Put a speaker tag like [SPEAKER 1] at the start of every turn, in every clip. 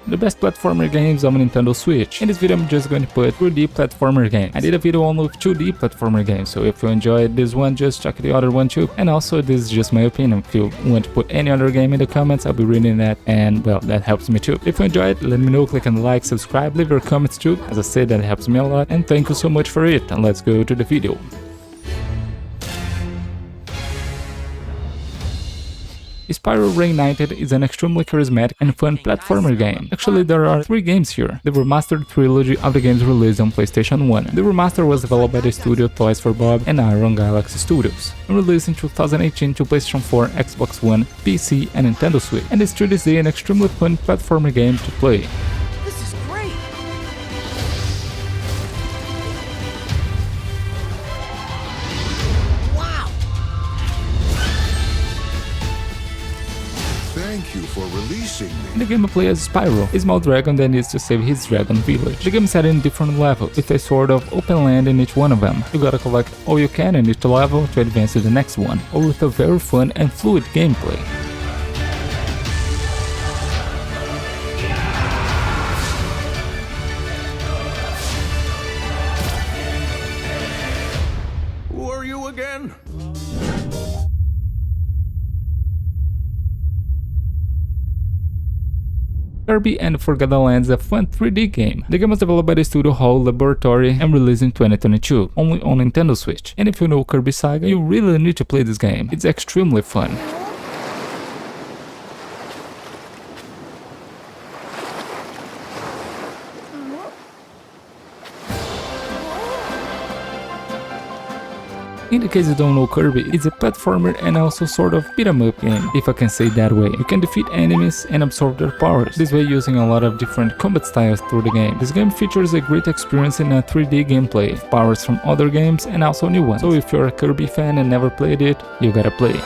[SPEAKER 1] the best platformer games on Nintendo Switch. In this video I'm just going to put 3D platformer games. I did a video only with 2D platformer games, so if you enjoyed this one, just check the other one too. And also, this is just my opinion. If you want to put any other game in the comments, I'll be reading that, and well, that helps me too. If you enjoyed, let me know, click on the like, subscribe, leave your comments too. As I said, that helps me a lot, and thank you so much for it. And let's go to the video. Spyro Reignited is an extremely charismatic and fun platformer game. Actually, there are 3 games here. The remastered trilogy of the games released on PlayStation 1. The remaster was developed by the studio Toys for Bob and Iron Galaxy Studios, and released in 2018 to PlayStation 4, Xbox One, PC, and Nintendo Switch. And is to this day an extremely fun platformer game to play.
[SPEAKER 2] This is great!
[SPEAKER 3] Thank you for releasing me.
[SPEAKER 1] In the game you play as Spyro, a small dragon that needs to save his dragon village. The game is set in different levels, with a sort of open land in each one of them. You gotta collect all you can in each level to advance to the next one, all with a very fun and fluid gameplay.
[SPEAKER 3] Who are you again?
[SPEAKER 1] Kirby and Forgotten Lands is a fun 3D game. The game was developed by the studio Hall Laboratory and released in 2022, only on Nintendo Switch. And if you know Kirby Saga, you really need to play this game. It's extremely fun. In the case you don't know Kirby, it's a platformer and also sort of beat-em-up game, if I can say it that way. You can defeat enemies and absorb their powers, this way using a lot of different combat styles through the game. This game features a great experience in a 3D gameplay, powers from other games and also new ones. So if you're a Kirby fan and never played it, you gotta play it.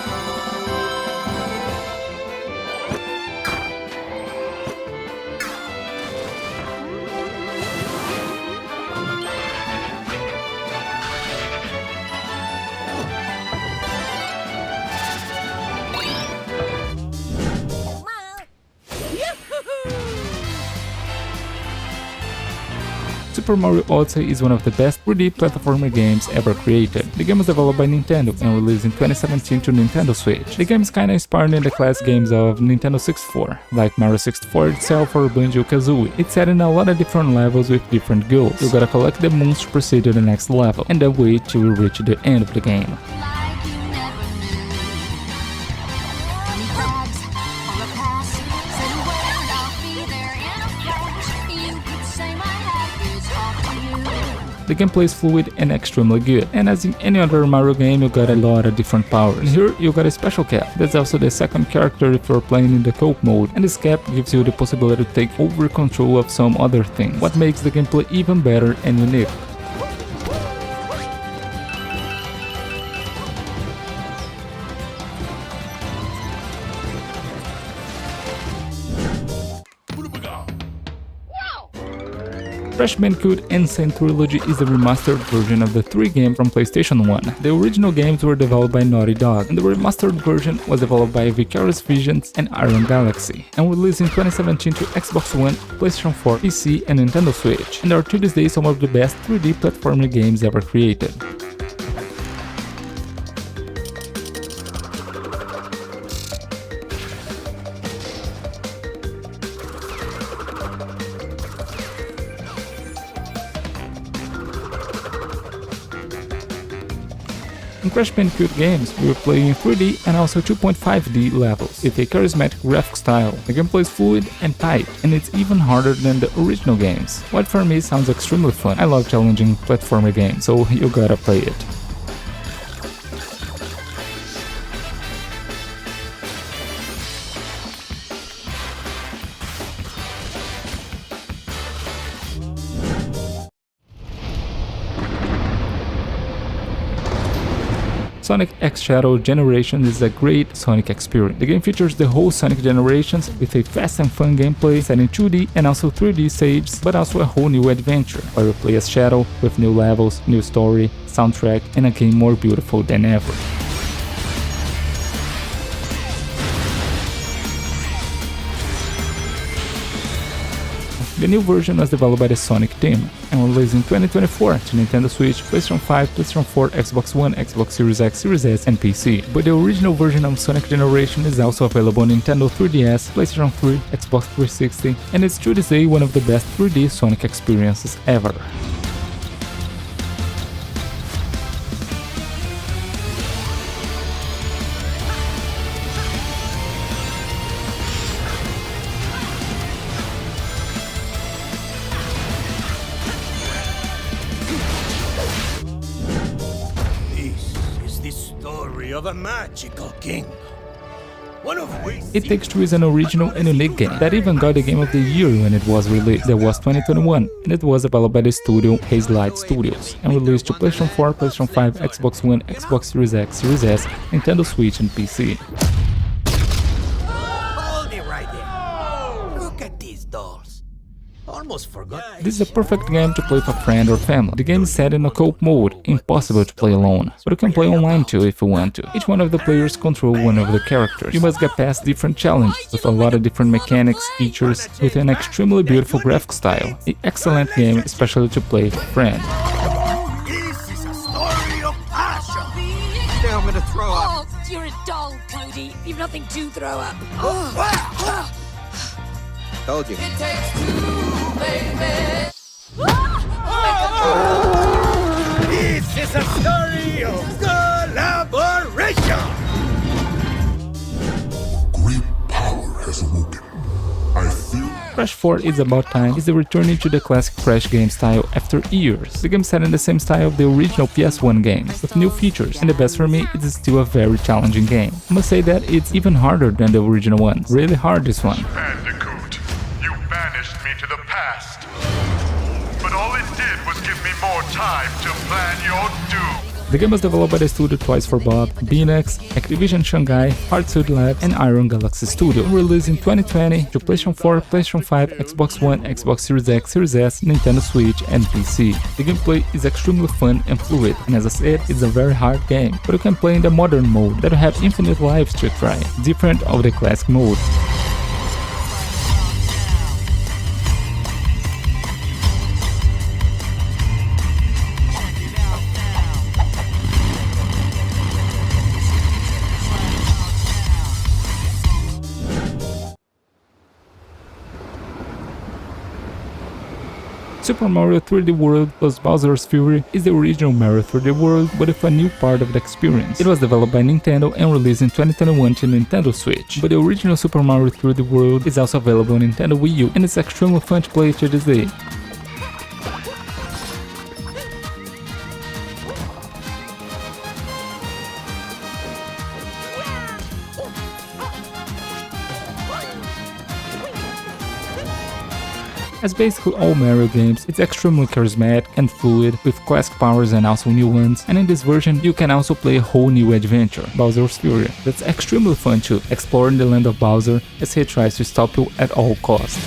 [SPEAKER 1] Super Mario Odyssey is one of the best 3D platformer games ever created. The game was developed by Nintendo and released in 2017 to Nintendo Switch. The game is kinda inspired in the classic games of Nintendo 64, like Mario 64 itself or Banjo-Kazooie. It's set in a lot of different levels with different goals. You gotta collect the moons to proceed to the next level, and then wait till you reach the end of the game. The gameplay is fluid and extremely good, and as in any other Mario game, you got a lot of different powers. And here you got a special cap. That's also the second character if you're playing in the co-op mode, and this cap gives you the possibility to take over control of some other things, what makes the gameplay even better and unique. Crash Bandicoot and Sane Trilogy is a remastered version of the 3 games from PlayStation 1. The original games were developed by Naughty Dog, and the remastered version was developed by Vicarious Visions and Iron Galaxy, and released in 2017 to Xbox One, PlayStation 4, PC, and Nintendo Switch, and are to this day some of the best 3D platformer games ever created. In Crash Bandicoot games, we will play in 3D and also 2.5D levels, with a charismatic graphic style. The gameplay is fluid and tight, and it's even harder than the original games. What for me sounds extremely fun. I love challenging platformer games, so you gotta play it. Sonic X Shadow Generations is a great Sonic experience. The game features the whole Sonic generations with a fast and fun gameplay set in 2D and also 3D stages, but also a whole new adventure, where you play as Shadow with new levels, new story, soundtrack, and a game more beautiful than ever. The new version was developed by the Sonic team and released in 2024 to Nintendo Switch, PlayStation 5, PlayStation 4, Xbox One, Xbox Series X, Series S, and PC. But the original version of Sonic Generation is also available on Nintendo 3DS, PlayStation 3, Xbox 360, and it's to this day one of the best 3D Sonic experiences ever.
[SPEAKER 2] Of a magical king. One of which
[SPEAKER 1] It Takes Two is an original and unique game that even got the Game of the Year when it was released. That was 2021, and it was developed by the studio Hazelight Studios and released to PlayStation 4, PlayStation 5, Xbox One, Xbox Series X, Series S, Nintendo Switch, and PC.
[SPEAKER 2] Hold it right there. Look at these dolls. Almost forgot.
[SPEAKER 1] This is a perfect game to play with a friend or family. The game is set in a co-op mode, impossible to play alone, but you can play online too if you want to. Each one of the players control one of the characters. You must get past different challenges with a lot of different mechanics, features, with an extremely beautiful graphic style. An excellent game, especially to play with a friend.
[SPEAKER 2] This is a story of passion. I'm gonna throw up.
[SPEAKER 4] Oh, you're a doll, Cody. You've nothing to throw up.
[SPEAKER 2] Told you.
[SPEAKER 4] It takes two, baby.
[SPEAKER 2] This is a story of collaboration.
[SPEAKER 3] Great power has awoken. I feel
[SPEAKER 1] Crash 4 It's About Time is the returning to the classic Crash game style after years. The game set in the same style of the original PS1 games, with new features, and the best for me, it is still a very challenging game. I must say that it's even harder than the original one. Really hard, this one.
[SPEAKER 5] Bandicoot, you banished me to the past. But all it did was give me more time to plan your doom.
[SPEAKER 1] The game was developed by the studio Toys for Bob, Beanex, Activision Shanghai, Hardsuit Labs, and Iron Galaxy Studio. Released in 2020 to PlayStation 4, PlayStation 5, Xbox One, Xbox Series X, Series S, Nintendo Switch, and PC. The gameplay is extremely fun and fluid, and as I said, it's a very hard game, but you can play in the modern mode that will have infinite lives to try, different of the classic mode. Super Mario 3D World plus Bowser's Fury is the original Mario 3D World, but with a new part of the experience. It was developed by Nintendo and released in 2021 to Nintendo Switch, but the original Super Mario 3D World is also available on Nintendo Wii U, and it's extremely fun to play to this day. As basically all Mario games, it's extremely charismatic and fluid, with classic powers and also new ones, and in this version you can also play a whole new adventure, Bowser's Fury, that's extremely fun too, exploring the land of Bowser as he tries to stop you at all costs.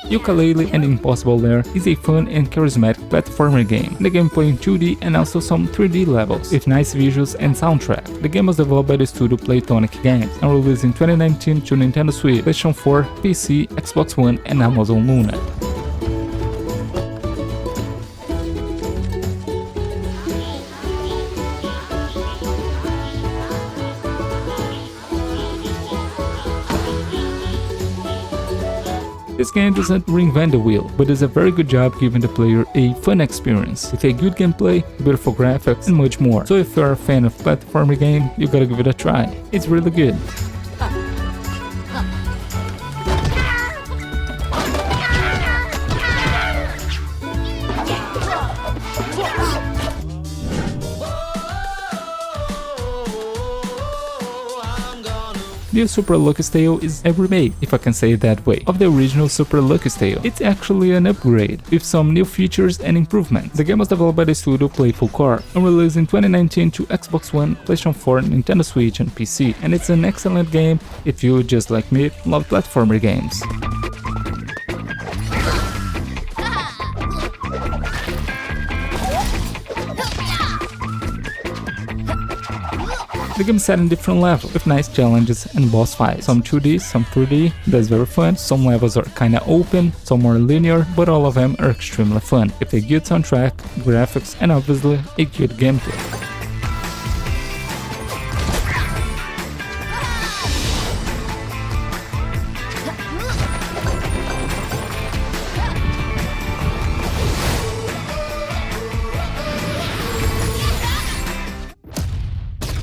[SPEAKER 1] Yooka-Laylee and Impossible Lair is a fun and charismatic platformer game. The gameplay in 2D and also some 3D levels, with nice visuals and soundtrack. The game was developed by the studio Playtonic Games and released in 2019 to Nintendo Switch, PlayStation 4, PC, Xbox One, and Amazon Luna. This game doesn't reinvent the wheel, but does a very good job giving the player a fun experience, with a good gameplay, beautiful graphics, and much more. So if you're a fan of platformer game, you gotta give it a try. It's really good. New Super Lucky's Tale is a remake, if I can say it that way, of the original Super Lucky's Tale. It's actually an upgrade, with some new features and improvements. The game was developed by the studio Playful Core and released in 2019 to Xbox One, PlayStation 4, Nintendo Switch and PC, and it's an excellent game if you, just like me, love platformer games. The game is set in different levels, with nice challenges and boss fights. Some 2D, some 3D, that's very fun. Some levels are kinda open, some more linear, but all of them are extremely fun, with a good soundtrack, graphics, and obviously a good gameplay.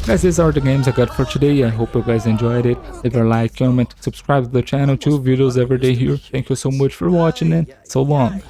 [SPEAKER 1] Guys, these are the games I got for today. I hope you guys enjoyed it. Leave a like, comment, subscribe to the channel, 2 videos every day here. Thank you so much for watching and so long.